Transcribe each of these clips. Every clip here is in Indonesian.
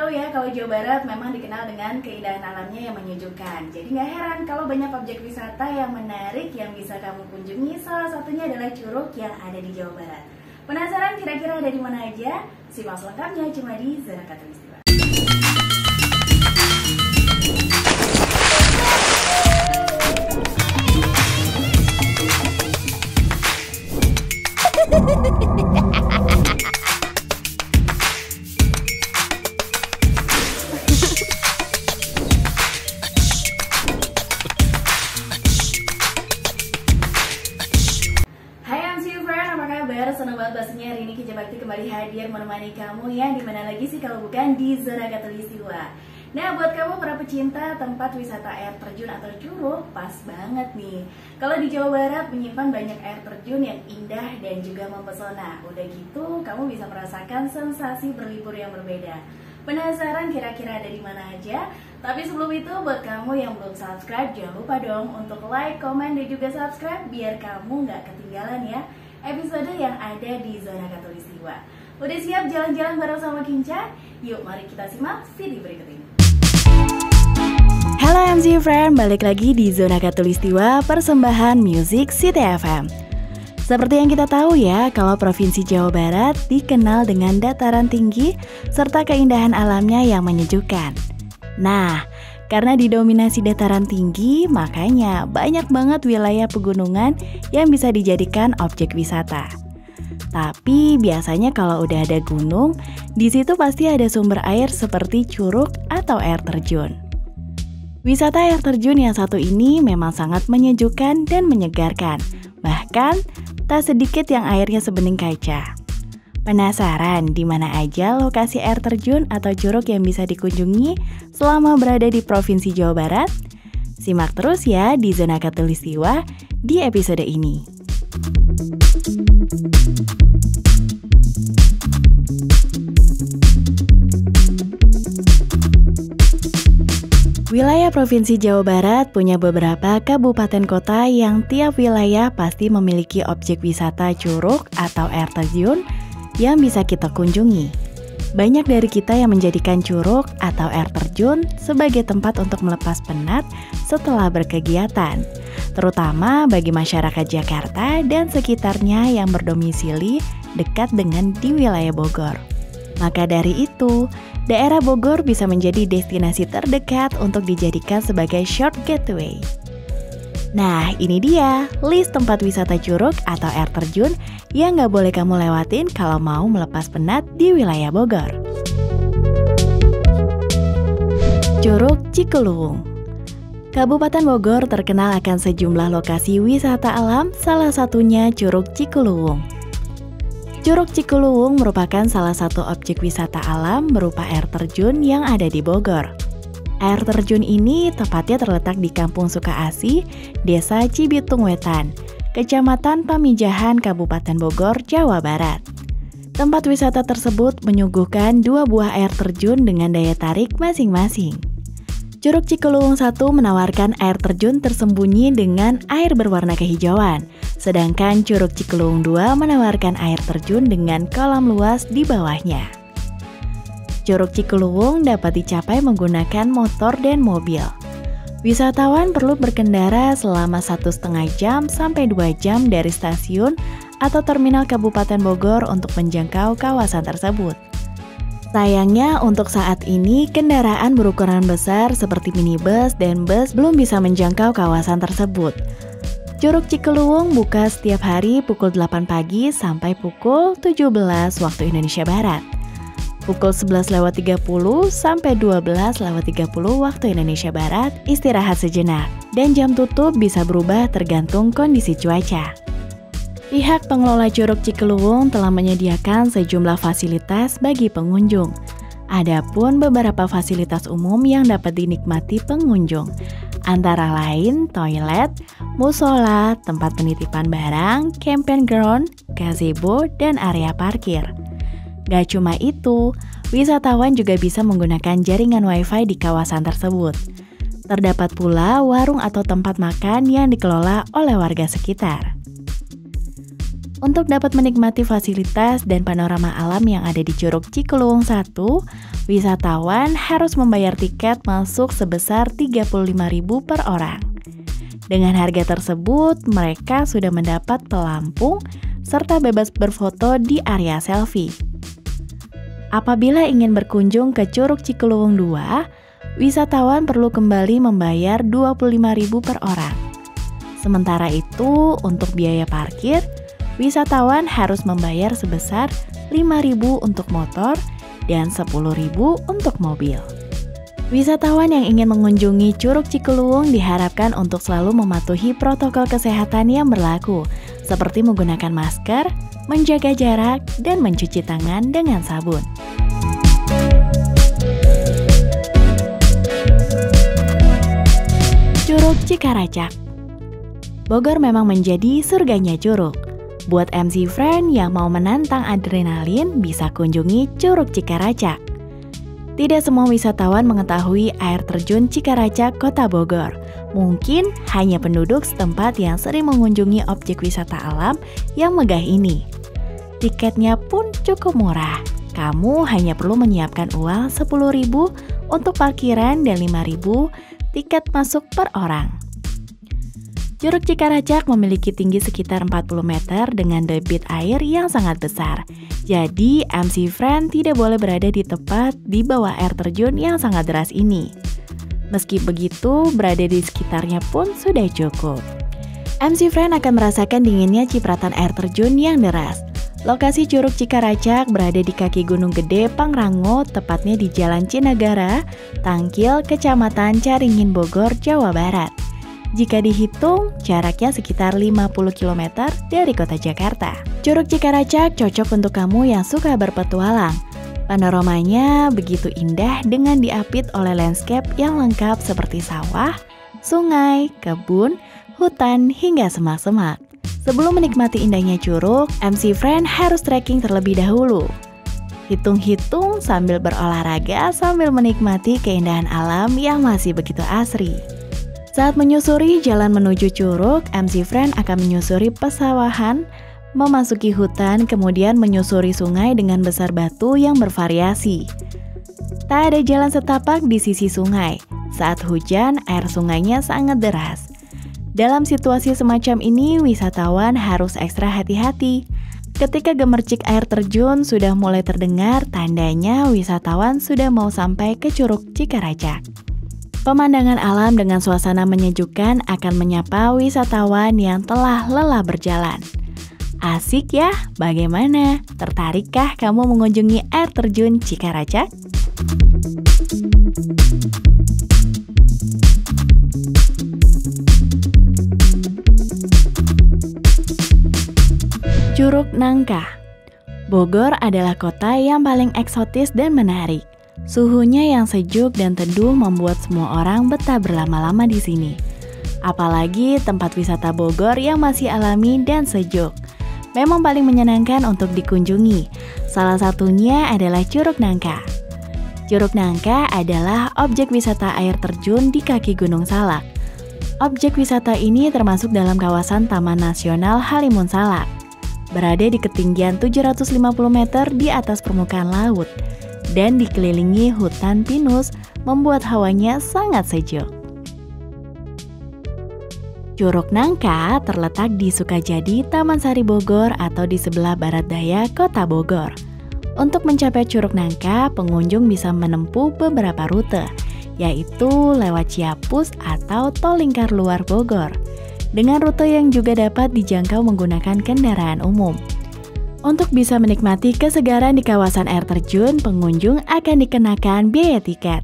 tahu ya kalau Jawa Barat memang dikenal dengan keindahan alamnya yang menyejukkan. Jadi nggak heran kalau banyak objek wisata yang menarik yang bisa kamu kunjungi. Salah satunya adalah Curug yang ada di Jawa Barat. Penasaran kira-kira ada di mana aja? Simak selengkapnya cuma di Zona Khatulistiwa. Senang banget pastinya hari ini Kinca Bakti kembali hadir menemani kamu ya. Dimana lagi sih kalau bukan di Zona Khatulistiwa. Nah, buat kamu para pecinta tempat wisata air terjun atau curug, pas banget nih. Kalau di Jawa Barat menyimpan banyak air terjun yang indah dan juga mempesona. Udah gitu, kamu bisa merasakan sensasi berlibur yang berbeda. Penasaran kira-kira ada di mana aja? Tapi sebelum itu, buat kamu yang belum subscribe, jangan lupa dong untuk like, komen, dan juga subscribe biar kamu nggak ketinggalan ya episode yang ada di Zona Khatulistiwa. Udah siap jalan-jalan bareng sama Kinca? Yuk mari kita simak video berikut ini. Halo MC Friend, balik lagi di Zona Khatulistiwa persembahan Music City FM. Seperti yang kita tahu ya, kalau Provinsi Jawa Barat dikenal dengan dataran tinggi serta keindahan alamnya yang menyejukkan. Nah, karena didominasi dataran tinggi, makanya banyak banget wilayah pegunungan yang bisa dijadikan objek wisata. Tapi biasanya kalau udah ada gunung, di situ pasti ada sumber air seperti curug atau air terjun. Wisata air terjun yang satu ini memang sangat menyejukkan dan menyegarkan. Bahkan, tak sedikit yang airnya sebening kaca. Penasaran di mana aja lokasi air terjun atau curug yang bisa dikunjungi selama berada di Provinsi Jawa Barat? Simak terus ya di Zona Khatulistiwa di episode ini. Wilayah Provinsi Jawa Barat punya beberapa kabupaten kota yang tiap wilayah pasti memiliki objek wisata curug atau air terjun yang bisa kita kunjungi. Banyak dari kita yang menjadikan curug atau air terjun sebagai tempat untuk melepas penat setelah berkegiatan, terutama bagi masyarakat Jakarta dan sekitarnya yang berdomisili dekat dengan di wilayah Bogor. Maka dari itu, daerah Bogor bisa menjadi destinasi terdekat untuk dijadikan sebagai short getaway. Nah, ini dia list tempat wisata curug atau air terjun yang nggak boleh kamu lewatin kalau mau melepas penat di wilayah Bogor. Curug Cikuluwung. Kabupaten Bogor terkenal akan sejumlah lokasi wisata alam, salah satunya Curug Cikuluwung. Curug Cikuluwung merupakan salah satu objek wisata alam berupa air terjun yang ada di Bogor. Air terjun ini tepatnya terletak di Kampung Sukaasih, Desa Cibitung Wetan, Kecamatan Pamijahan, Kabupaten Bogor, Jawa Barat. Tempat wisata tersebut menyuguhkan dua buah air terjun dengan daya tarik masing-masing. Curug Cikuluwung 1 menawarkan air terjun tersembunyi dengan air berwarna kehijauan, sedangkan Curug Cikuluwung 2 menawarkan air terjun dengan kolam luas di bawahnya. Curug Cikuluwung dapat dicapai menggunakan motor dan mobil. Wisatawan perlu berkendara selama 1,5 jam sampai 2 jam dari stasiun atau terminal Kabupaten Bogor untuk menjangkau kawasan tersebut. Sayangnya untuk saat ini kendaraan berukuran besar seperti minibus dan bus belum bisa menjangkau kawasan tersebut. Curug Cikuluwung buka setiap hari pukul 8 pagi sampai pukul 17 waktu Indonesia Barat. Pukul 11.30 sampai 12.30 waktu Indonesia Barat istirahat sejenak, dan jam tutup bisa berubah tergantung kondisi cuaca. Pihak pengelola Curug Cikuluwung telah menyediakan sejumlah fasilitas bagi pengunjung. Adapun beberapa fasilitas umum yang dapat dinikmati pengunjung, antara lain toilet, musola, tempat penitipan barang, camping ground, gazebo, dan area parkir. Gak cuma itu, wisatawan juga bisa menggunakan jaringan wifi di kawasan tersebut. Terdapat pula warung atau tempat makan yang dikelola oleh warga sekitar. Untuk dapat menikmati fasilitas dan panorama alam yang ada di Curug Cikuluwung 1, wisatawan harus membayar tiket masuk sebesar Rp35.000 per orang. Dengan harga tersebut, mereka sudah mendapat pelampung serta bebas berfoto di area selfie. Apabila ingin berkunjung ke Curug Cikuluwung 2, wisatawan perlu kembali membayar Rp25.000 per orang. Sementara itu, untuk biaya parkir, wisatawan harus membayar sebesar Rp5.000 untuk motor dan Rp10.000 untuk mobil. Wisatawan yang ingin mengunjungi Curug Cikuluwung diharapkan untuk selalu mematuhi protokol kesehatan yang berlaku, seperti menggunakan masker, menjaga jarak, dan mencuci tangan dengan sabun. Curug Cikaracak. Bogor memang menjadi surganya curug. Buat MC Friend yang mau menantang adrenalin bisa kunjungi Curug Cikaracak. Tidak semua wisatawan mengetahui air terjun Cikaracak, Kota Bogor. Mungkin hanya penduduk setempat yang sering mengunjungi objek wisata alam yang megah ini. Tiketnya pun cukup murah. Kamu hanya perlu menyiapkan uang Rp10.000 untuk parkiran dan Rp5.000 tiket masuk per orang. Curug Cikaracak memiliki tinggi sekitar 40 meter dengan debit air yang sangat besar. Jadi, MC Friend tidak boleh berada di tepat di bawah air terjun yang sangat deras ini. Meski begitu, berada di sekitarnya pun sudah cukup. MC Friend akan merasakan dinginnya cipratan air terjun yang deras. Lokasi Curug Cikaracak berada di kaki Gunung Gede, Pangrango, tepatnya di Jalan Cinagara, Tangkil, Kecamatan Caringin, Bogor, Jawa Barat. Jika dihitung, jaraknya sekitar 50 km dari kota Jakarta. Curug Cikaracak cocok untuk kamu yang suka berpetualang. Panoramanya begitu indah dengan diapit oleh landscape yang lengkap seperti sawah, sungai, kebun, hutan, hingga semak-semak. Sebelum menikmati indahnya curug, MC Friend harus trekking terlebih dahulu. Hitung-hitung sambil berolahraga sambil menikmati keindahan alam yang masih begitu asri. Saat menyusuri jalan menuju curug, MC Friend akan menyusuri pesawahan, memasuki hutan, kemudian menyusuri sungai dengan besar batu yang bervariasi. Tak ada jalan setapak di sisi sungai. Saat hujan, air sungainya sangat deras. Dalam situasi semacam ini, wisatawan harus ekstra hati-hati. Ketika gemercik air terjun sudah mulai terdengar, tandanya wisatawan sudah mau sampai ke Curug Cikaracak. Pemandangan alam dengan suasana menyejukkan akan menyapa wisatawan yang telah lelah berjalan. Asik ya? Bagaimana? Tertarikkah kamu mengunjungi air terjun Cikaracak? Curug Nangka. Bogor adalah kota yang paling eksotis dan menarik. Suhunya yang sejuk dan teduh membuat semua orang betah berlama-lama di sini. Apalagi tempat wisata Bogor yang masih alami dan sejuk. Memang paling menyenangkan untuk dikunjungi. Salah satunya adalah Curug Nangka. Curug Nangka adalah objek wisata air terjun di kaki Gunung Salak. Objek wisata ini termasuk dalam kawasan Taman Nasional Halimun Salak. Berada di ketinggian 750 meter di atas permukaan laut dan dikelilingi hutan pinus membuat hawanya sangat sejuk. Curug Nangka terletak di Sukajadi, Taman Sari Bogor atau di sebelah barat daya Kota Bogor. Untuk mencapai Curug Nangka, pengunjung bisa menempuh beberapa rute, yaitu lewat Ciapus atau Tol Lingkar Luar Bogor, dengan rute yang juga dapat dijangkau menggunakan kendaraan umum. Untuk bisa menikmati kesegaran di kawasan air terjun, pengunjung akan dikenakan biaya tiket.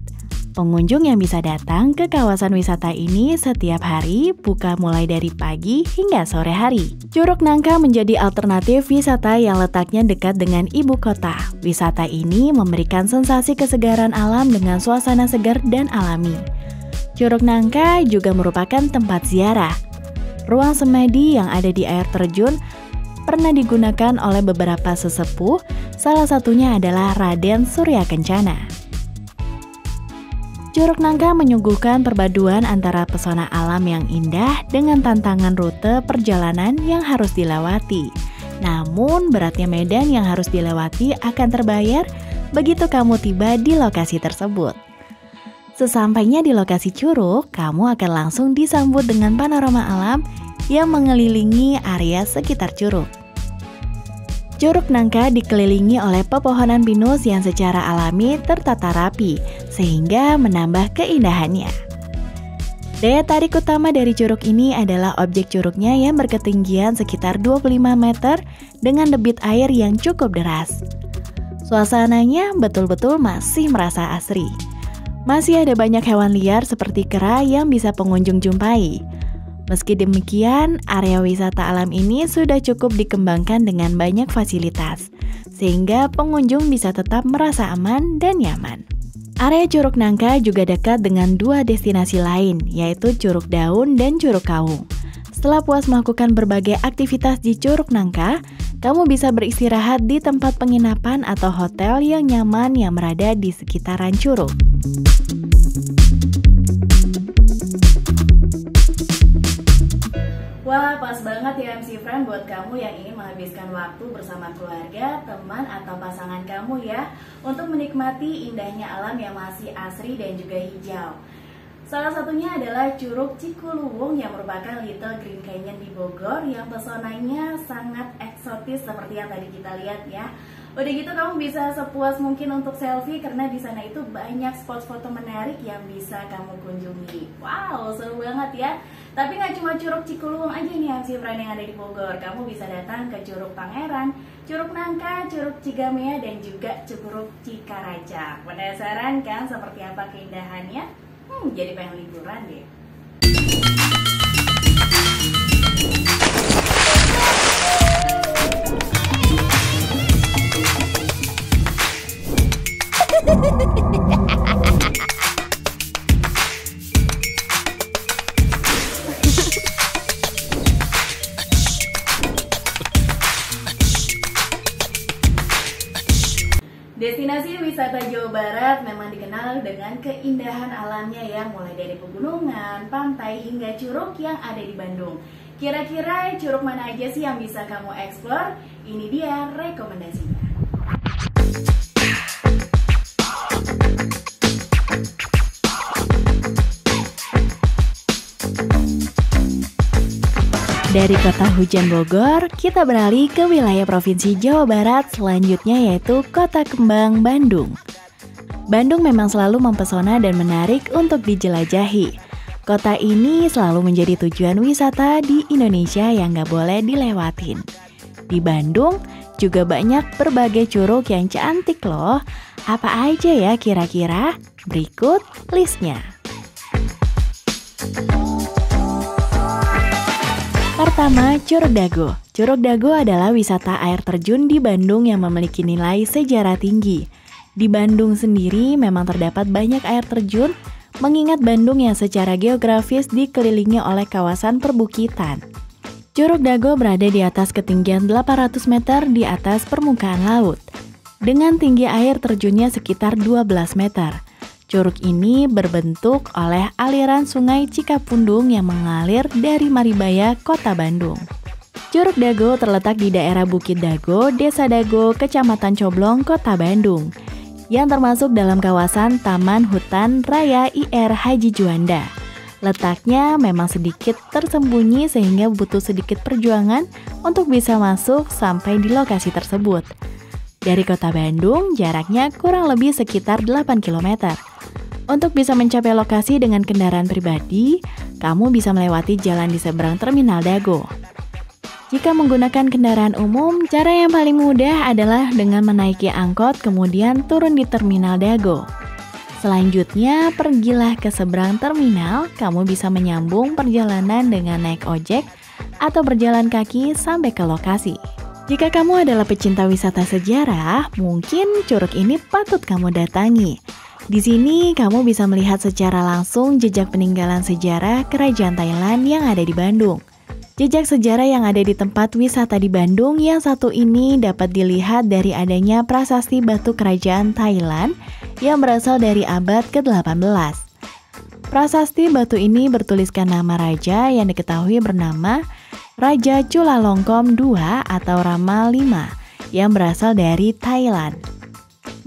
Pengunjung yang bisa datang ke kawasan wisata ini setiap hari, buka mulai dari pagi hingga sore hari. Curug Nangka menjadi alternatif wisata yang letaknya dekat dengan ibu kota. Wisata ini memberikan sensasi kesegaran alam dengan suasana segar dan alami. Curug Nangka juga merupakan tempat ziarah. Ruang semedi yang ada di air terjun pernah digunakan oleh beberapa sesepuh, salah satunya adalah Raden Surya Kencana. Curug Nangka menyuguhkan perpaduan antara pesona alam yang indah dengan tantangan rute perjalanan yang harus dilewati. Namun beratnya medan yang harus dilewati akan terbayar begitu kamu tiba di lokasi tersebut. Sesampainya di lokasi curug, kamu akan langsung disambut dengan panorama alam yang mengelilingi area sekitar curug. Curug Nangka dikelilingi oleh pepohonan pinus yang secara alami tertata rapi, sehingga menambah keindahannya. Daya tarik utama dari curug ini adalah objek curugnya yang berketinggian sekitar 25 meter dengan debit air yang cukup deras. Suasananya betul-betul masih merasa asri. Masih ada banyak hewan liar seperti kera yang bisa pengunjung jumpai. Meski demikian, area wisata alam ini sudah cukup dikembangkan dengan banyak fasilitas, sehingga pengunjung bisa tetap merasa aman dan nyaman. Area Curug Nangka juga dekat dengan dua destinasi lain, yaitu Curug Daun dan Curug Kawung. Setelah puas melakukan berbagai aktivitas di Curug Nangka, kamu bisa beristirahat di tempat penginapan atau hotel yang nyaman yang berada di sekitaran curug. Wah, pas banget ya MC Fran buat kamu yang ingin menghabiskan waktu bersama keluarga, teman, atau pasangan kamu ya, untuk menikmati indahnya alam yang masih asri dan juga hijau. Salah satunya adalah Curug Cikuluwung yang merupakan Little Green Canyon di Bogor yang pesonanya sangat eksotis seperti yang tadi kita lihat ya. Udah gitu kamu bisa sepuas mungkin untuk selfie karena di sana itu banyak spot foto menarik yang bisa kamu kunjungi. Wow, seru banget ya. Tapi nggak cuma Curug Cikuluwung aja nih MC Fran yang ada di Bogor. Kamu bisa datang ke Curug Pangeran, Curug Nangka, Curug Cigamea, dan juga Curug Cikaraja. Penasaran kan seperti apa keindahannya? Jadi pengen liburan deh. Destinasi wisata Jawa Barat memang dikenal dengan keindahan alamnya ya, mulai dari pegunungan, pantai, hingga curug yang ada di Bandung. Kira-kira curug mana aja sih yang bisa kamu eksplor? Ini dia rekomendasinya. Dari kota hujan Bogor, kita beralih ke wilayah Provinsi Jawa Barat selanjutnya yaitu Kota Kembang, Bandung. Bandung memang selalu mempesona dan menarik untuk dijelajahi. Kota ini selalu menjadi tujuan wisata di Indonesia yang gak boleh dilewatin. Di Bandung juga banyak berbagai curug yang cantik loh. Apa aja ya kira-kira? Berikut listnya. Pertama, Curug Dago. Curug Dago adalah wisata air terjun di Bandung yang memiliki nilai sejarah tinggi. Di Bandung sendiri memang terdapat banyak air terjun, mengingat Bandung yang secara geografis dikelilingi oleh kawasan perbukitan. Curug Dago berada di atas ketinggian 800 meter di atas permukaan laut, dengan tinggi air terjunnya sekitar 12 meter. Curug ini berbentuk oleh aliran sungai Cikapundung yang mengalir dari Maribaya, Kota Bandung. Curug Dago terletak di daerah Bukit Dago, Desa Dago, Kecamatan Coblong, Kota Bandung, yang termasuk dalam kawasan Taman Hutan Raya IR Haji Juanda. Letaknya memang sedikit tersembunyi sehingga butuh sedikit perjuangan untuk bisa masuk sampai di lokasi tersebut. Dari Kota Bandung, jaraknya kurang lebih sekitar 8 km. Untuk bisa mencapai lokasi dengan kendaraan pribadi, kamu bisa melewati jalan di seberang Terminal Dago. Jika menggunakan kendaraan umum, cara yang paling mudah adalah dengan menaiki angkot kemudian turun di Terminal Dago. Selanjutnya, pergilah ke seberang terminal, kamu bisa menyambung perjalanan dengan naik ojek atau berjalan kaki sampai ke lokasi. Jika kamu adalah pecinta wisata sejarah, mungkin curug ini patut kamu datangi. Di sini, kamu bisa melihat secara langsung jejak peninggalan sejarah kerajaan Thailand yang ada di Bandung. Jejak sejarah yang ada di tempat wisata di Bandung yang satu ini dapat dilihat dari adanya prasasti batu kerajaan Thailand yang berasal dari abad ke-18. Prasasti batu ini bertuliskan nama raja yang diketahui bernama Raja Chulalongkorn II atau Rama V yang berasal dari Thailand.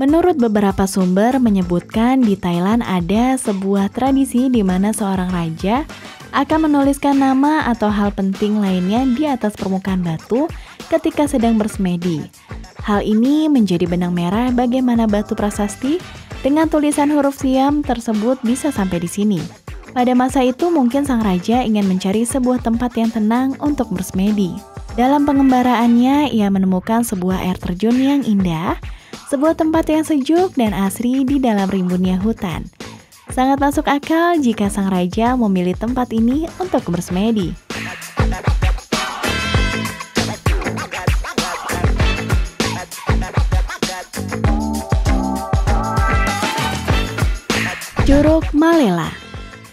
Menurut beberapa sumber menyebutkan di Thailand ada sebuah tradisi di mana seorang raja akan menuliskan nama atau hal penting lainnya di atas permukaan batu ketika sedang bersemedi. Hal ini menjadi benang merah bagaimana batu prasasti dengan tulisan huruf Siam tersebut bisa sampai di sini. Pada masa itu mungkin sang raja ingin mencari sebuah tempat yang tenang untuk bersemedi. Dalam pengembaraannya, ia menemukan sebuah air terjun yang indah, sebuah tempat yang sejuk dan asri di dalam rimbunnya hutan. Sangat masuk akal jika sang raja memilih tempat ini untuk bersemedi. Curug Malela.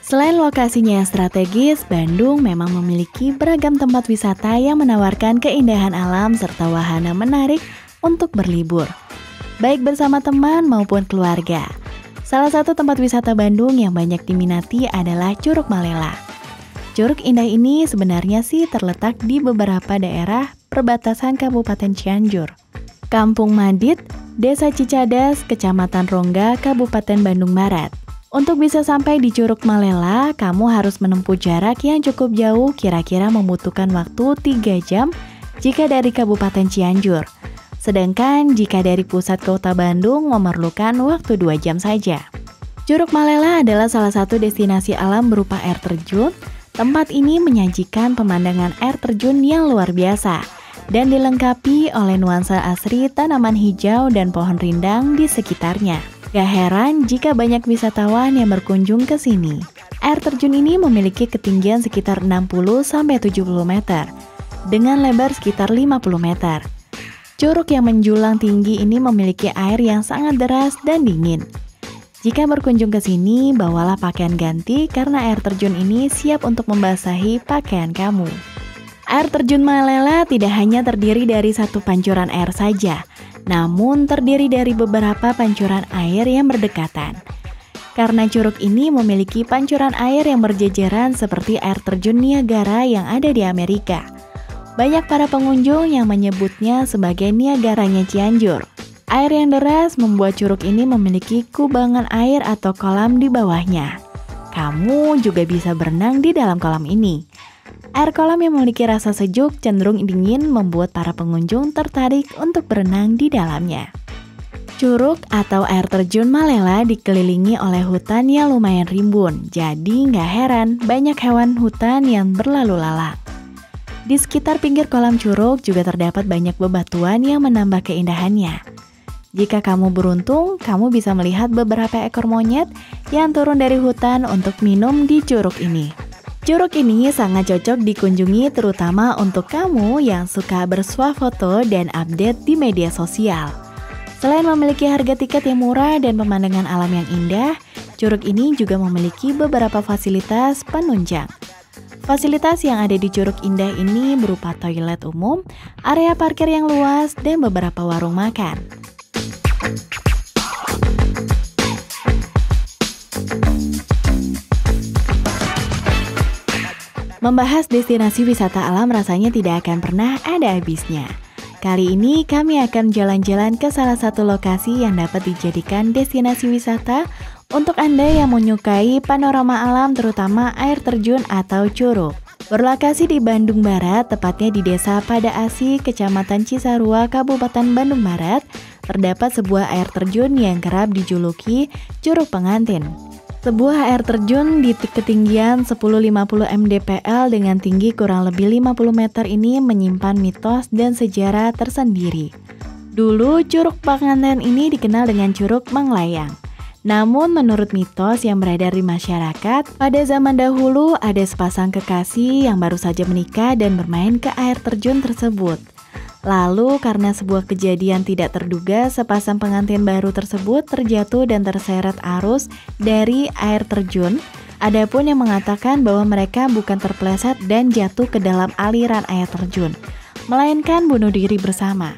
Selain lokasinya yang strategis, Bandung memang memiliki beragam tempat wisata yang menawarkan keindahan alam serta wahana menarik untuk berlibur, baik bersama teman maupun keluarga. Salah satu tempat wisata Bandung yang banyak diminati adalah Curug Malela. Curug indah ini sebenarnya sih terletak di beberapa daerah perbatasan Kabupaten Cianjur. Kampung Madit, Desa Cicadas, Kecamatan Rongga, Kabupaten Bandung Barat. Untuk bisa sampai di Curug Malela, kamu harus menempuh jarak yang cukup jauh, kira-kira membutuhkan waktu 3 jam jika dari Kabupaten Cianjur. Sedangkan jika dari pusat kota Bandung memerlukan waktu 2 jam saja. Curug Malela adalah salah satu destinasi alam berupa air terjun. Tempat ini menyajikan pemandangan air terjun yang luar biasa dan dilengkapi oleh nuansa asri tanaman hijau dan pohon rindang di sekitarnya. Gak heran jika banyak wisatawan yang berkunjung ke sini. Air terjun ini memiliki ketinggian sekitar 60-70 meter dengan lebar sekitar 50 meter. Curug yang menjulang tinggi ini memiliki air yang sangat deras dan dingin. Jika berkunjung ke sini, bawalah pakaian ganti karena air terjun ini siap untuk membasahi pakaian kamu. Air terjun Malela tidak hanya terdiri dari satu pancuran air saja, namun terdiri dari beberapa pancuran air yang berdekatan. Karena curug ini memiliki pancuran air yang berjejeran seperti air terjun Niagara yang ada di Amerika. Banyak para pengunjung yang menyebutnya sebagai Niagaranya Cianjur. Air yang deras membuat curug ini memiliki kubangan air atau kolam di bawahnya. Kamu juga bisa berenang di dalam kolam ini. Air kolam yang memiliki rasa sejuk cenderung dingin membuat para pengunjung tertarik untuk berenang di dalamnya. Curug atau air terjun Malela dikelilingi oleh hutan yang lumayan rimbun, jadi nggak heran banyak hewan hutan yang berlalu lalang. Di sekitar pinggir kolam curug juga terdapat banyak bebatuan yang menambah keindahannya. Jika kamu beruntung, kamu bisa melihat beberapa ekor monyet yang turun dari hutan untuk minum di curug ini. Curug ini sangat cocok dikunjungi terutama untuk kamu yang suka bersuah foto dan update di media sosial. Selain memiliki harga tiket yang murah dan pemandangan alam yang indah, curug ini juga memiliki beberapa fasilitas penunjang. Fasilitas yang ada di Curug Indah ini berupa toilet umum, area parkir yang luas, dan beberapa warung makan. Membahas destinasi wisata alam rasanya tidak akan pernah ada habisnya. Kali ini kami akan jalan-jalan ke salah satu lokasi yang dapat dijadikan destinasi wisata untuk Anda yang menyukai panorama alam terutama air terjun atau curug. Berlokasi di Bandung Barat, tepatnya di Desa Pada Asi, Kecamatan Cisarua, Kabupaten Bandung Barat, terdapat sebuah air terjun yang kerap dijuluki Curug Pengantin. Sebuah air terjun di ketinggian 1050 mdpl dengan tinggi kurang lebih 50 meter ini menyimpan mitos dan sejarah tersendiri. Dulu Curug Pengantin ini dikenal dengan Curug Manglayang. Namun menurut mitos yang beredar di masyarakat, pada zaman dahulu ada sepasang kekasih yang baru saja menikah dan bermain ke air terjun tersebut. Lalu karena sebuah kejadian tidak terduga, sepasang pengantin baru tersebut terjatuh dan terseret arus dari air terjun. Adapun yang mengatakan bahwa mereka bukan terpeleset dan jatuh ke dalam aliran air terjun, melainkan bunuh diri bersama.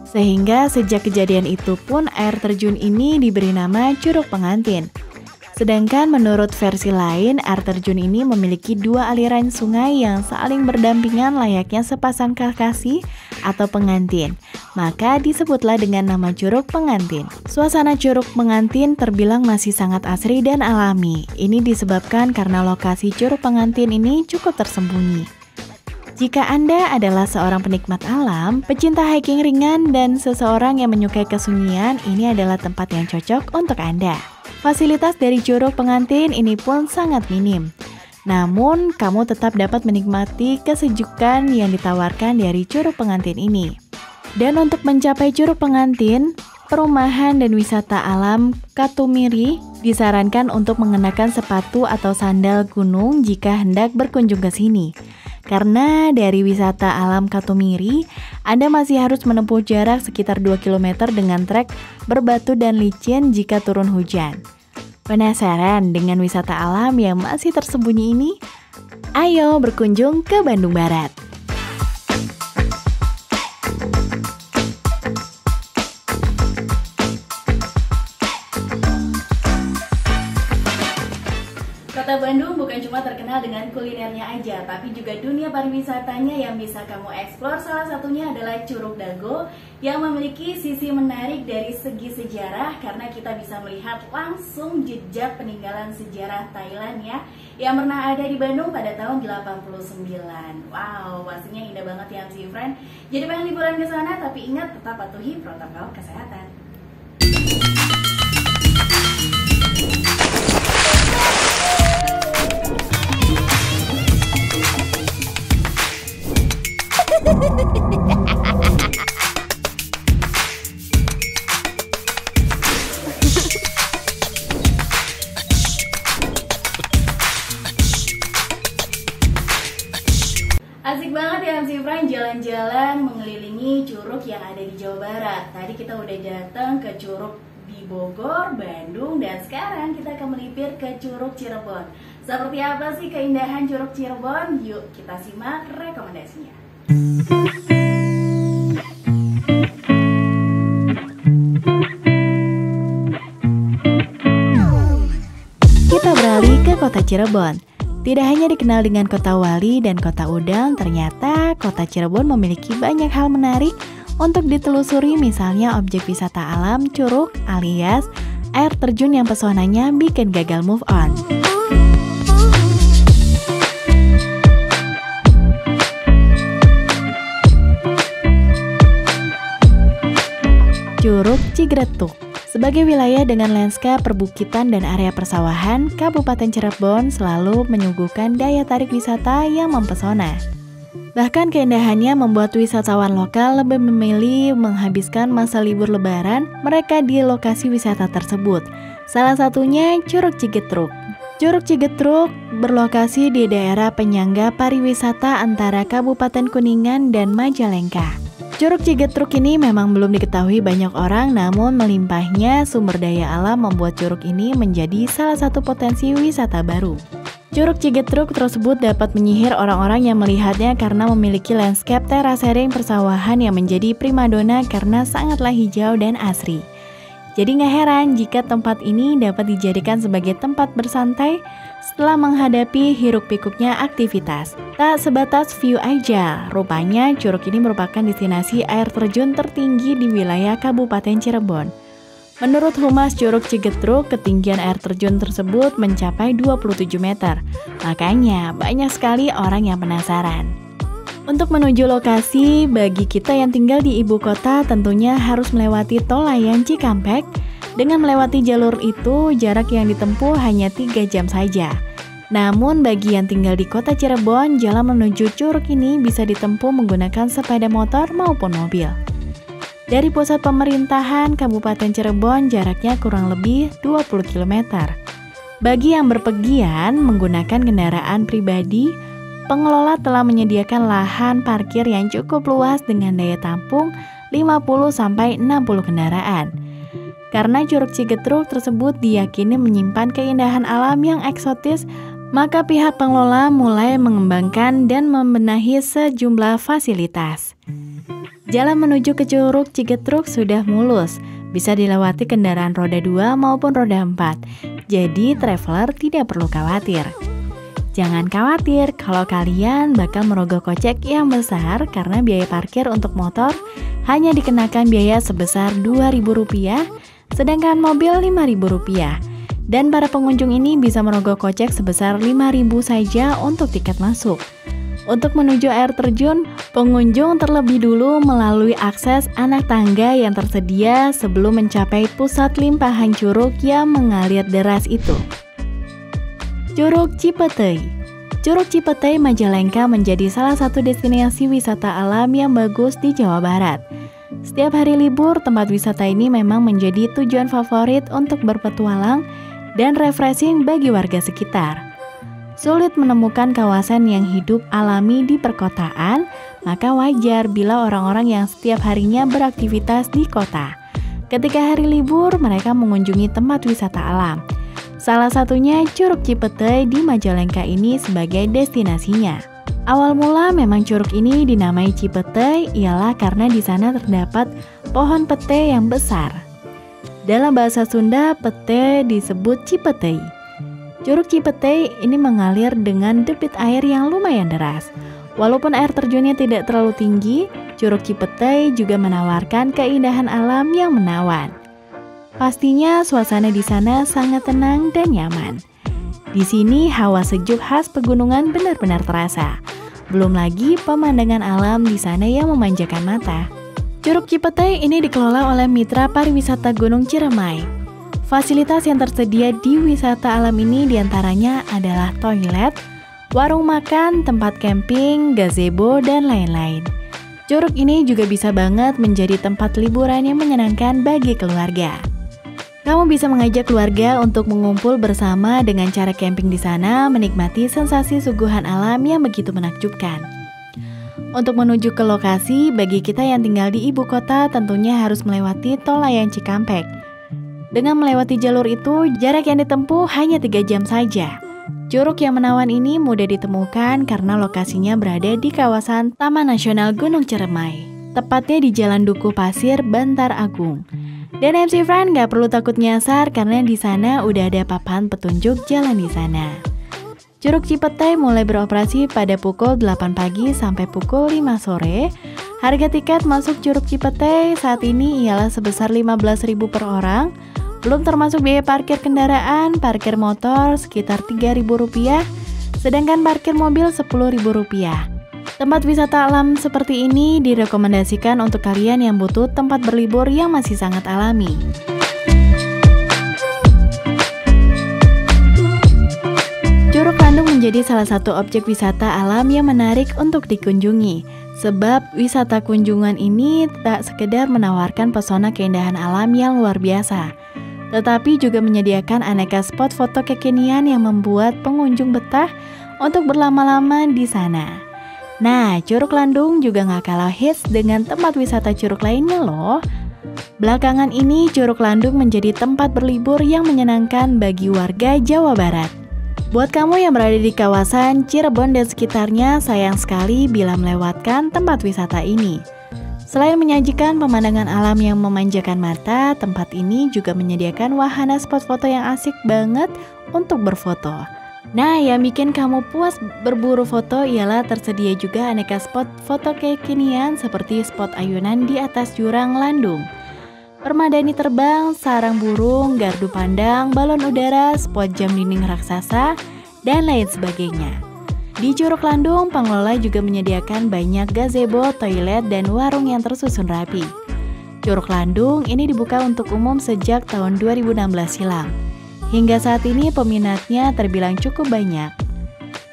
Sehingga sejak kejadian itu pun air terjun ini diberi nama Curug Pengantin. Sedangkan menurut versi lain, air terjun ini memiliki dua aliran sungai yang saling berdampingan layaknya sepasang kekasih atau pengantin. Maka disebutlah dengan nama Curug Pengantin. Suasana Curug Pengantin terbilang masih sangat asri dan alami. Ini disebabkan karena lokasi Curug Pengantin ini cukup tersembunyi. Jika Anda adalah seorang penikmat alam, pecinta hiking ringan, dan seseorang yang menyukai kesunyian, ini adalah tempat yang cocok untuk Anda. Fasilitas dari Curug Pengantin ini pun sangat minim. Namun, kamu tetap dapat menikmati kesejukan yang ditawarkan dari Curug Pengantin ini. Dan untuk mencapai Curug Pengantin, perumahan dan wisata alam Katumiri disarankan untuk mengenakan sepatu atau sandal gunung jika hendak berkunjung ke sini. Karena dari wisata alam Katumiri, Anda masih harus menempuh jarak sekitar 2 km dengan trek berbatu dan licin jika turun hujan. Penasaran dengan wisata alam yang masih tersembunyi ini? Ayo berkunjung ke Bandung Barat. Kota Bandung bukan cuma terkenal dengan kulinernya aja, tapi juga dunia pariwisatanya yang bisa kamu eksplor. Salah satunya adalah Curug Dago yang memiliki sisi menarik dari segi sejarah karena kita bisa melihat langsung jejak peninggalan sejarah Thailand ya yang pernah ada di Bandung pada tahun 89. Wow, pastinya indah banget ya MC Friend. Jadi pengen liburan ke sana tapi ingat tetap patuhi protokol kesehatan. Asik banget ya MC Fran jalan-jalan mengelilingi curug yang ada di Jawa Barat. Tadi kita udah datang ke curug di Bogor, Bandung, dan sekarang kita akan melipir ke Curug Cirebon. Seperti apa sih keindahan Curug Cirebon? Yuk kita simak rekomendasinya. Kita beralih ke kota Cirebon. Tidak hanya dikenal dengan kota wali dan kota udang, ternyata kota Cirebon memiliki banyak hal menarik untuk ditelusuri, misalnya objek wisata alam curug alias air terjun yang pesonanya bikin gagal move on. Curug Cigretuk. Sebagai wilayah dengan lanskap perbukitan dan area persawahan, Kabupaten Cirebon selalu menyuguhkan daya tarik wisata yang mempesona. Bahkan keindahannya membuat wisatawan lokal lebih memilih menghabiskan masa libur lebaran mereka di lokasi wisata tersebut. Salah satunya Curug Cigetruk. Curug Cigetruk berlokasi di daerah penyangga pariwisata antara Kabupaten Kuningan dan Majalengka. Curug Cigetruk ini memang belum diketahui banyak orang, namun melimpahnya sumber daya alam membuat curug ini menjadi salah satu potensi wisata baru. Curug Cigetruk tersebut dapat menyihir orang-orang yang melihatnya karena memiliki landscape terasering persawahan yang menjadi primadona karena sangatlah hijau dan asri. Jadi nggak heran jika tempat ini dapat dijadikan sebagai tempat bersantai setelah menghadapi hiruk-pikuknya aktivitas. Tak sebatas view aja, rupanya curug ini merupakan destinasi air terjun tertinggi di wilayah Kabupaten Cirebon. Menurut Humas Curug Cigetruk, ketinggian air terjun tersebut mencapai 27 meter. Makanya banyak sekali orang yang penasaran. Untuk menuju lokasi, bagi kita yang tinggal di ibu kota tentunya harus melewati tol layang Cikampek. Dengan melewati jalur itu, jarak yang ditempuh hanya 3 jam saja. Namun bagi yang tinggal di kota Cirebon, jalan menuju curug ini bisa ditempuh menggunakan sepeda motor maupun mobil. Dari pusat pemerintahan Kabupaten Cirebon, jaraknya kurang lebih 20 km. Bagi yang berpergian menggunakan kendaraan pribadi, pengelola telah menyediakan lahan parkir yang cukup luas dengan daya tampung 50-60 kendaraan. Karena Curug Cigetruk tersebut diyakini menyimpan keindahan alam yang eksotis, maka pihak pengelola mulai mengembangkan dan membenahi sejumlah fasilitas. Jalan menuju ke Curug Cigetruk sudah mulus, bisa dilewati kendaraan roda 2 maupun roda 4. Jadi traveler tidak perlu khawatir. Jangan khawatir kalau kalian bakal merogoh kocek yang besar karena biaya parkir untuk motor hanya dikenakan biaya sebesar Rp2.000, sedangkan mobil Rp5.000. Dan para pengunjung ini bisa merogoh kocek sebesar Rp5.000 saja untuk tiket masuk. Untuk menuju air terjun, pengunjung terlebih dulu melalui akses anak tangga yang tersedia sebelum mencapai pusat limpahan curug yang mengalir deras itu. Curug Cipetei. Curug Cipetei Majalengka menjadi salah satu destinasi wisata alam yang bagus di Jawa Barat. Setiap hari libur, tempat wisata ini memang menjadi tujuan favorit untuk berpetualang dan refreshing bagi warga sekitar. Sulit menemukan kawasan yang hidup alami di perkotaan, maka wajar bila orang-orang yang setiap harinya beraktivitas di kota. Ketika hari libur, mereka mengunjungi tempat wisata alam. Salah satunya Curug Cipetei di Majalengka ini sebagai destinasinya. Awal mula memang curug ini dinamai Cipetei ialah karena di sana terdapat pohon pete yang besar. Dalam bahasa Sunda, pete disebut Cipetei. Curug Cipetei ini mengalir dengan debit air yang lumayan deras. Walaupun air terjunnya tidak terlalu tinggi, Curug Cipetei juga menawarkan keindahan alam yang menawan. Pastinya suasana di sana sangat tenang dan nyaman. Di sini hawa sejuk khas pegunungan benar-benar terasa. Belum lagi pemandangan alam di sana yang memanjakan mata. Curug Cipetei ini dikelola oleh Mitra Pariwisata Gunung Ciremai. Fasilitas yang tersedia di wisata alam ini diantaranya adalah toilet, warung makan, tempat camping, gazebo, dan lain-lain. Curug ini juga bisa banget menjadi tempat liburan yang menyenangkan bagi keluarga. Kamu bisa mengajak keluarga untuk mengumpul bersama dengan cara camping di sana, menikmati sensasi suguhan alam yang begitu menakjubkan. Untuk menuju ke lokasi, bagi kita yang tinggal di ibu kota tentunya harus melewati Tol Layang Cikampek. Dengan melewati jalur itu, jarak yang ditempuh hanya 3 jam saja. Curug yang menawan ini mudah ditemukan karena lokasinya berada di kawasan Taman Nasional Gunung Ciremai, tepatnya di Jalan Duku Pasir, Bantar Agung. Dan MC Fran gak perlu takut nyasar karena di sana udah ada papan petunjuk jalan di sana. Curug Cipetei mulai beroperasi pada pukul 8 pagi sampai pukul 5 sore. Harga tiket masuk Curug Cipetei saat ini ialah sebesar Rp15.000 per orang. Belum termasuk biaya parkir kendaraan, parkir motor sekitar Rp3.000, sedangkan parkir mobil Rp10.000. Tempat wisata alam seperti ini direkomendasikan untuk kalian yang butuh tempat berlibur yang masih sangat alami. Curug Landung menjadi salah satu objek wisata alam yang menarik untuk dikunjungi. Sebab wisata kunjungan ini tak sekedar menawarkan pesona keindahan alam yang luar biasa, tetapi juga menyediakan aneka spot foto kekinian yang membuat pengunjung betah untuk berlama-lama di sana. Nah, Curug Landung juga gak kalah hits dengan tempat wisata curug lainnya loh. Belakangan ini Curug Landung menjadi tempat berlibur yang menyenangkan bagi warga Jawa Barat. Buat kamu yang berada di kawasan Cirebon dan sekitarnya, sayang sekali bila melewatkan tempat wisata ini. Selain menyajikan pemandangan alam yang memanjakan mata, tempat ini juga menyediakan wahana spot foto yang asik banget untuk berfoto. Nah, yang bikin kamu puas berburu foto ialah tersedia juga aneka spot foto kekinian seperti spot ayunan di atas jurang Landung, permadani terbang, sarang burung, gardu pandang, balon udara, spot jam dinding raksasa, dan lain sebagainya. Di Curug Landung, pengelola juga menyediakan banyak gazebo, toilet, dan warung yang tersusun rapi. Curug Landung ini dibuka untuk umum sejak tahun 2016 silam. Hingga saat ini peminatnya terbilang cukup banyak.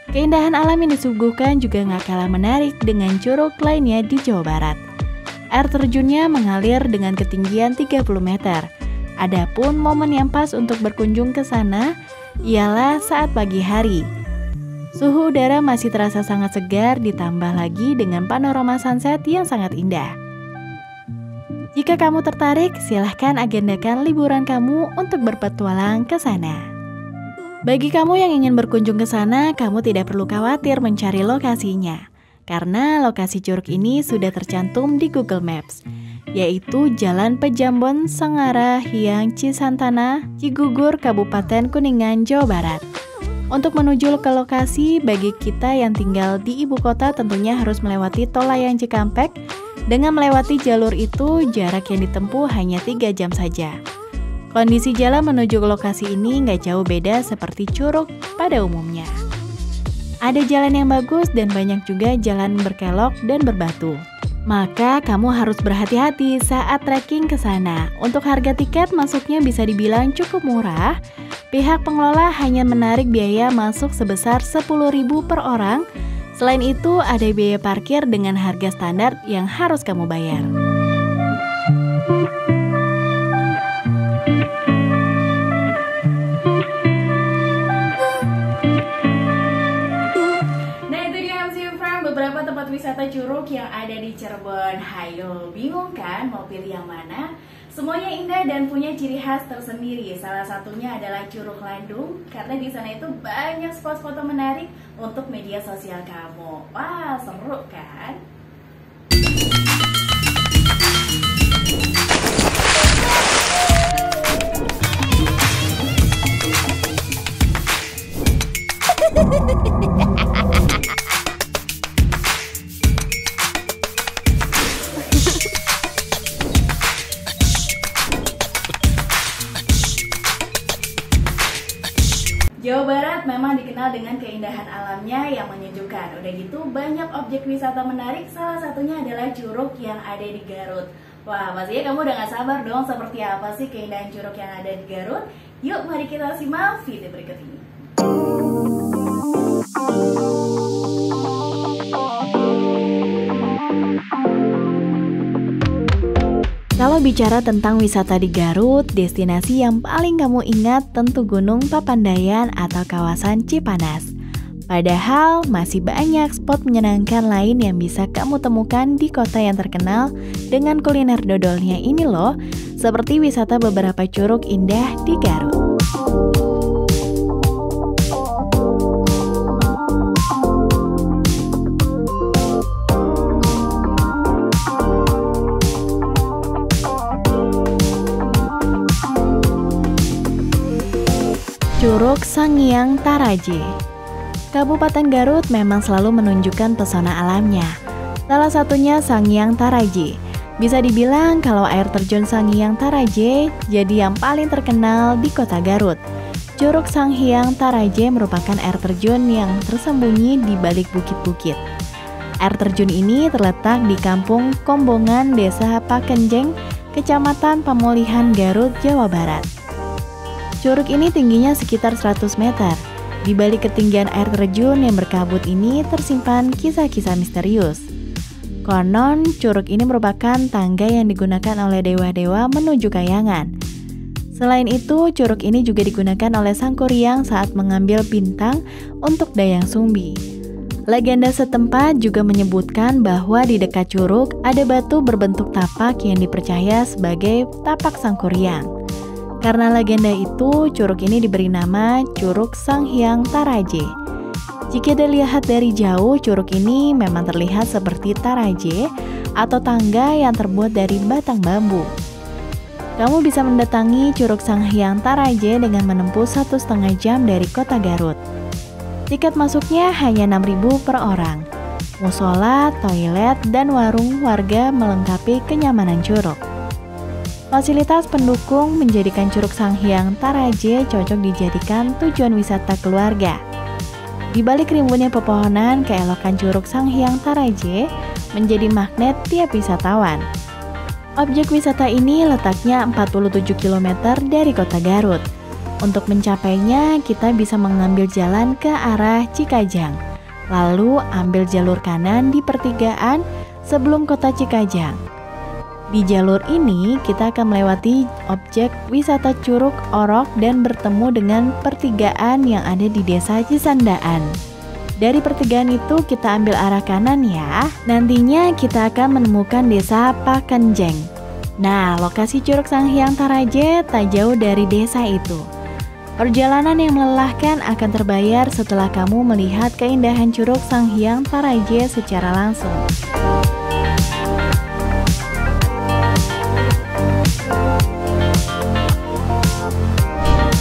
Keindahan alam yang disuguhkan juga gak kalah menarik dengan curug lainnya di Jawa Barat. Air terjunnya mengalir dengan ketinggian 30 meter. Adapun momen yang pas untuk berkunjung ke sana ialah saat pagi hari. Suhu udara masih terasa sangat segar, ditambah lagi dengan panorama sunset yang sangat indah. Jika kamu tertarik, silahkan agendakan liburan kamu untuk berpetualang ke sana. Bagi kamu yang ingin berkunjung ke sana, kamu tidak perlu khawatir mencari lokasinya. karena lokasi curug ini sudah tercantum di Google Maps, yaitu Jalan Pejambon, Sangara, Hyang, Cisantana, Cigugur, Kabupaten Kuningan, Jawa Barat. Untuk menuju ke lokasi, bagi kita yang tinggal di ibu kota tentunya harus melewati Tol Layang Cikampek. Dengan melewati jalur itu, jarak yang ditempuh hanya 3 jam saja. Kondisi jalan menuju ke lokasi ini nggak jauh beda seperti curug pada umumnya. Ada jalan yang bagus dan banyak juga jalan berkelok dan berbatu. Maka kamu harus berhati-hati saat trekking ke sana. Untuk harga tiket masuknya bisa dibilang cukup murah. Pihak pengelola hanya menarik biaya masuk sebesar 10.000 per orang. Selain itu ada biaya parkir dengan harga standar yang harus kamu bayar. Beberapa tempat wisata curug yang ada di Cirebon. Hayo, bingung kan mau pilih yang mana? Semuanya indah dan punya ciri khas tersendiri. Salah satunya adalah Curug Landung, karena di sana itu banyak spot foto menarik untuk media sosial kamu. Wah, seru kan? Jawa Barat memang dikenal dengan keindahan alamnya yang menyejukkan. Udah gitu banyak objek wisata menarik, salah satunya adalah curug yang ada di Garut. Wah, pastinya kamu udah gak sabar dong seperti apa sih keindahan curug yang ada di Garut? Yuk mari kita simak video berikut ini. Kalau bicara tentang wisata di Garut, destinasi yang paling kamu ingat tentu Gunung Papandayan atau kawasan Cipanas. Padahal masih banyak spot menyenangkan lain yang bisa kamu temukan di kota yang terkenal dengan kuliner dodolnya ini loh, seperti wisata beberapa curug indah di Garut. Curug Sanghyang Taraje. Kabupaten Garut memang selalu menunjukkan pesona alamnya. Salah satunya Sanghyang Taraje. Bisa dibilang kalau air terjun Sanghyang Taraje jadi yang paling terkenal di kota Garut. Curug Sanghyang Taraje merupakan air terjun yang tersembunyi di balik bukit-bukit. Air terjun ini terletak di Kampung Kombongan, Desa Pakenjeng, Kecamatan Pamulihan, Garut, Jawa Barat. Curug ini tingginya sekitar 100 meter. Di balik ketinggian air terjun yang berkabut ini tersimpan kisah-kisah misterius. Konon, curug ini merupakan tangga yang digunakan oleh dewa-dewa menuju kayangan. Selain itu, curug ini juga digunakan oleh Sangkuriang saat mengambil bintang untuk Dayang Sumbi. Legenda setempat juga menyebutkan bahwa di dekat curug ada batu berbentuk tapak yang dipercaya sebagai tapak Sangkuriang. Karena legenda itu, curug ini diberi nama Curug Sanghyang Taraje. Jika dilihat dari jauh, curug ini memang terlihat seperti taraje atau tangga yang terbuat dari batang bambu. Kamu bisa mendatangi Curug Sanghyang Taraje dengan menempuh 1,5 jam dari kota Garut. Tiket masuknya hanya 6.000 per orang. Musola, toilet, dan warung warga melengkapi kenyamanan curug. Fasilitas pendukung menjadikan Curug Sanghyang Taraje cocok dijadikan tujuan wisata keluarga. Di balik rimbunnya pepohonan, keelokan Curug Sanghyang Taraje menjadi magnet tiap wisatawan. Objek wisata ini letaknya 47 km dari kota Garut. Untuk mencapainya, kita bisa mengambil jalan ke arah Cikajang, lalu ambil jalur kanan di pertigaan sebelum kota Cikajang. Di jalur ini, kita akan melewati objek wisata Curug Orok dan bertemu dengan pertigaan yang ada di Desa Cisandaan. Dari pertigaan itu kita ambil arah kanan ya. Nantinya kita akan menemukan Desa Pakenjeng. Nah, lokasi Curug Sanghyang Taraje tak jauh dari desa itu. Perjalanan yang melelahkan akan terbayar setelah kamu melihat keindahan Curug Sanghyang Taraje secara langsung.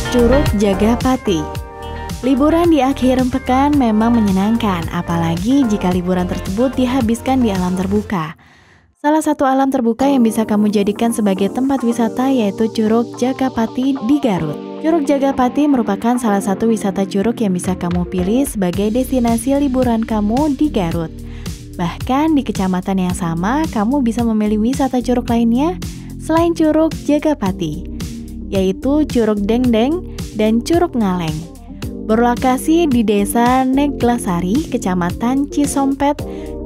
Curug Jagapati. Liburan di akhir pekan memang menyenangkan, apalagi jika liburan tersebut dihabiskan di alam terbuka. Salah satu alam terbuka yang bisa kamu jadikan sebagai tempat wisata yaitu Curug Jagapati di Garut. Curug Jagapati merupakan salah satu wisata curug yang bisa kamu pilih sebagai destinasi liburan kamu di Garut. Bahkan di kecamatan yang sama, kamu bisa memilih wisata curug lainnya selain Curug Jagapati, yaitu Curug Dengdeng dan Curug Ngaleng. Berlokasi di Desa Neglasari, Kecamatan Cisompet,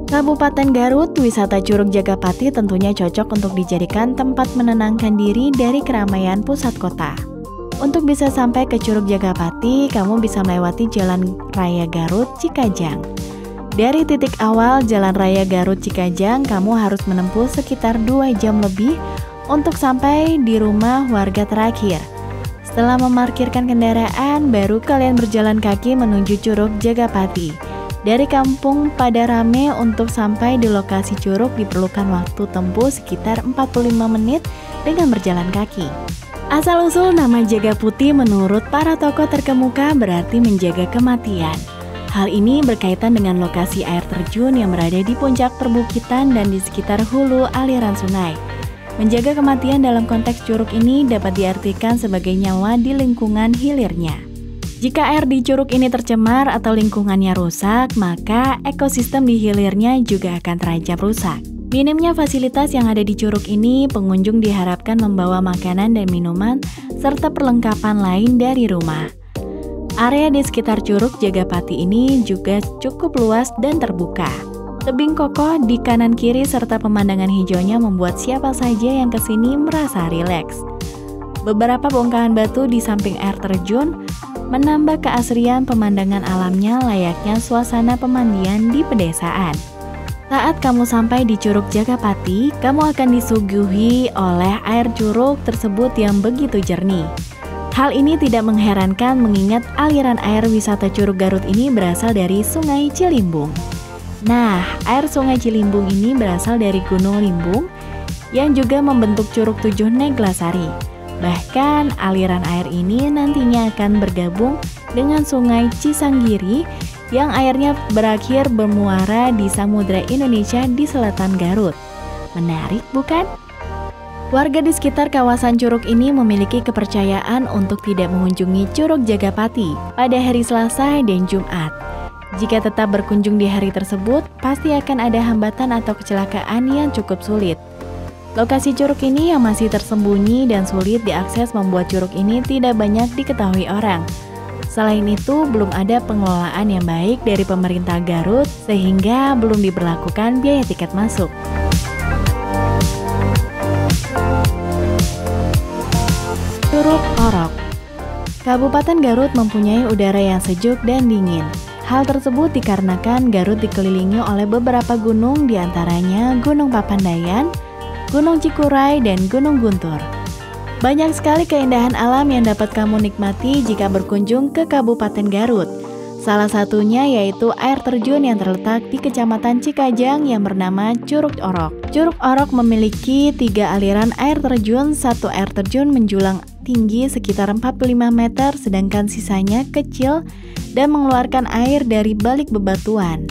Kabupaten Garut, wisata Curug Jagapati tentunya cocok untuk dijadikan tempat menenangkan diri dari keramaian pusat kota. Untuk bisa sampai ke Curug Jagapati, kamu bisa melewati Jalan Raya Garut Cikajang. Dari titik awal Jalan Raya Garut Cikajang, kamu harus menempuh sekitar 2 jam lebih untuk sampai di rumah warga terakhir. Setelah memarkirkan kendaraan, baru kalian berjalan kaki menuju Curug Jagapati. Dari kampung Padarame untuk sampai di lokasi curug diperlukan waktu tempuh sekitar 45 menit dengan berjalan kaki. Asal-usul nama Jagapati menurut para tokoh terkemuka berarti menjaga kematian. Hal ini berkaitan dengan lokasi air terjun yang berada di puncak perbukitan dan di sekitar hulu aliran sungai. Menjaga kematian dalam konteks curug ini dapat diartikan sebagai nyawa di lingkungan hilirnya. Jika air di curug ini tercemar atau lingkungannya rusak, maka ekosistem di hilirnya juga akan terancam rusak. Minimnya fasilitas yang ada di curug ini, pengunjung diharapkan membawa makanan dan minuman serta perlengkapan lain dari rumah. Area di sekitar Curug Jagapati ini juga cukup luas dan terbuka. Tebing kokoh di kanan kiri serta pemandangan hijaunya membuat siapa saja yang kesini merasa rileks. Beberapa bongkahan batu di samping air terjun menambah keasrian pemandangan alamnya layaknya suasana pemandian di pedesaan. Saat kamu sampai di Curug Jagapati, kamu akan disuguhi oleh air curug tersebut yang begitu jernih. Hal ini tidak mengherankan mengingat aliran air wisata Curug Garut ini berasal dari Sungai Cilimbung. Nah, air Sungai Cilimbung ini berasal dari Gunung Limbung yang juga membentuk Curug 7 Neglasari. Bahkan aliran air ini nantinya akan bergabung dengan Sungai Cisanggiri yang airnya berakhir bermuara di Samudra Indonesia di selatan Garut. Menarik bukan? Warga di sekitar kawasan curug ini memiliki kepercayaan untuk tidak mengunjungi Curug Jagapati pada hari Selasa dan Jumat. Jika tetap berkunjung di hari tersebut, pasti akan ada hambatan atau kecelakaan yang cukup sulit. Lokasi curug ini yang masih tersembunyi dan sulit diakses membuat curug ini tidak banyak diketahui orang. Selain itu, belum ada pengelolaan yang baik dari pemerintah Garut sehingga belum diberlakukan biaya tiket masuk. Curug Orok. Kabupaten Garut mempunyai udara yang sejuk dan dingin. Hal tersebut dikarenakan Garut dikelilingi oleh beberapa gunung, diantaranya Gunung Papandayan, Gunung Cikuray, dan Gunung Guntur. Banyak sekali keindahan alam yang dapat kamu nikmati jika berkunjung ke Kabupaten Garut. Salah satunya yaitu air terjun yang terletak di Kecamatan Cikajang yang bernama Curug Orok. Curug Orok memiliki 3 aliran air terjun, satu air terjun menjulang tinggi sekitar 45 meter, sedangkan sisanya kecil dan mengeluarkan air dari balik bebatuan.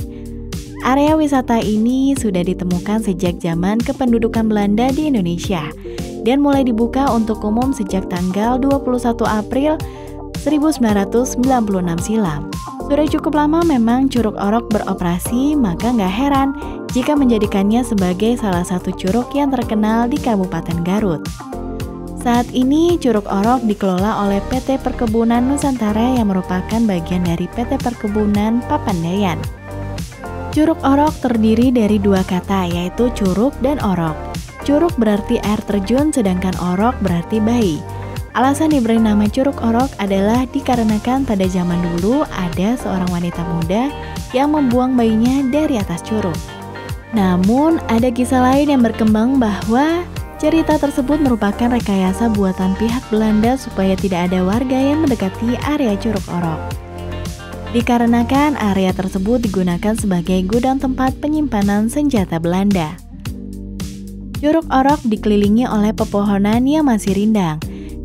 Area wisata ini sudah ditemukan sejak zaman kependudukan Belanda di Indonesia dan mulai dibuka untuk umum sejak tanggal 21 April 1996 silam. Sudah cukup lama memang Curug Orok beroperasi, maka nggak heran jika menjadikannya sebagai salah satu curug yang terkenal di Kabupaten Garut. Saat ini Curug Orok dikelola oleh PT Perkebunan Nusantara yang merupakan bagian dari PT Perkebunan Papandayan. Curug Orok terdiri dari 2 kata, yaitu curug dan orok. Curug berarti air terjun, sedangkan orok berarti bayi. Alasan diberi nama Curug Orok adalah dikarenakan pada zaman dulu ada seorang wanita muda yang membuang bayinya dari atas curug. Namun, ada kisah lain yang berkembang bahwa Cerita tersebut merupakan rekayasa buatan pihak Belanda supaya tidak ada warga yang mendekati area Curug Orok. Dikarenakan area tersebut digunakan sebagai gudang tempat penyimpanan senjata Belanda. Curug Orok dikelilingi oleh pepohonan yang masih rindang,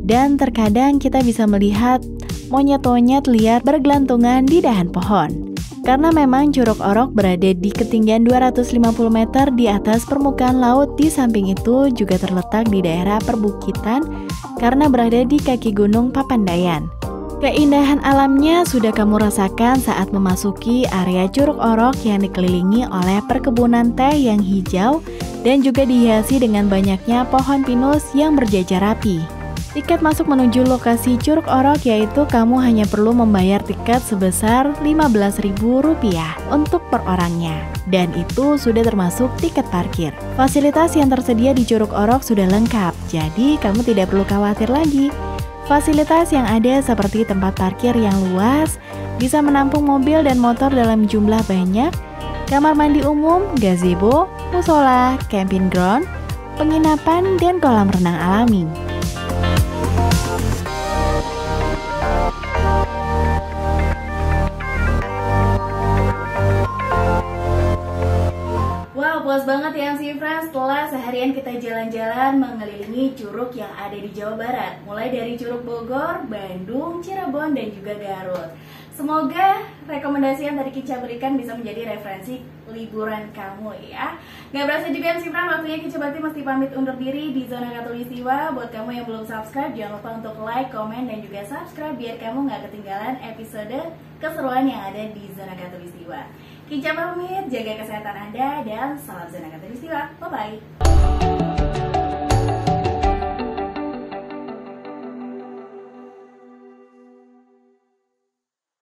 dan terkadang kita bisa melihat monyet-monyet liar bergelantungan di dahan pohon. Karena memang Curug Orok berada di ketinggian 250 meter di atas permukaan laut, di samping itu juga terletak di daerah perbukitan karena berada di kaki gunung Papandayan. Keindahan alamnya sudah kamu rasakan saat memasuki area Curug Orok yang dikelilingi oleh perkebunan teh yang hijau dan juga dihiasi dengan banyaknya pohon pinus yang berjajar rapi. Tiket masuk menuju lokasi Curug Orok yaitu kamu hanya perlu membayar tiket sebesar Rp15.000 untuk per orangnya. Dan itu sudah termasuk tiket parkir. Fasilitas yang tersedia di Curug Orok sudah lengkap, jadi kamu tidak perlu khawatir lagi. Fasilitas yang ada seperti tempat parkir yang luas, bisa menampung mobil dan motor dalam jumlah banyak, kamar mandi umum, gazebo, musola, camping ground, penginapan, dan kolam renang alami. Puas banget ya MC Friends setelah seharian kita jalan-jalan mengelilingi curug yang ada di Jawa Barat, mulai dari Curug Bogor, Bandung, Cirebon, dan juga Garut. Semoga rekomendasi yang tadi Kica berikan bisa menjadi referensi liburan kamu ya. Gak berasa juga MC Friends, waktunya Kica Bakti mesti pamit undur diri di Zona Khatulistiwa. Buat kamu yang belum subscribe, jangan lupa untuk like, komen, dan juga subscribe biar kamu gak ketinggalan episode keseruan yang ada di Zona Khatulistiwa. Kica pamit, jaga kesehatan Anda, dan salam Zona Khatulistiwa. Bye-bye.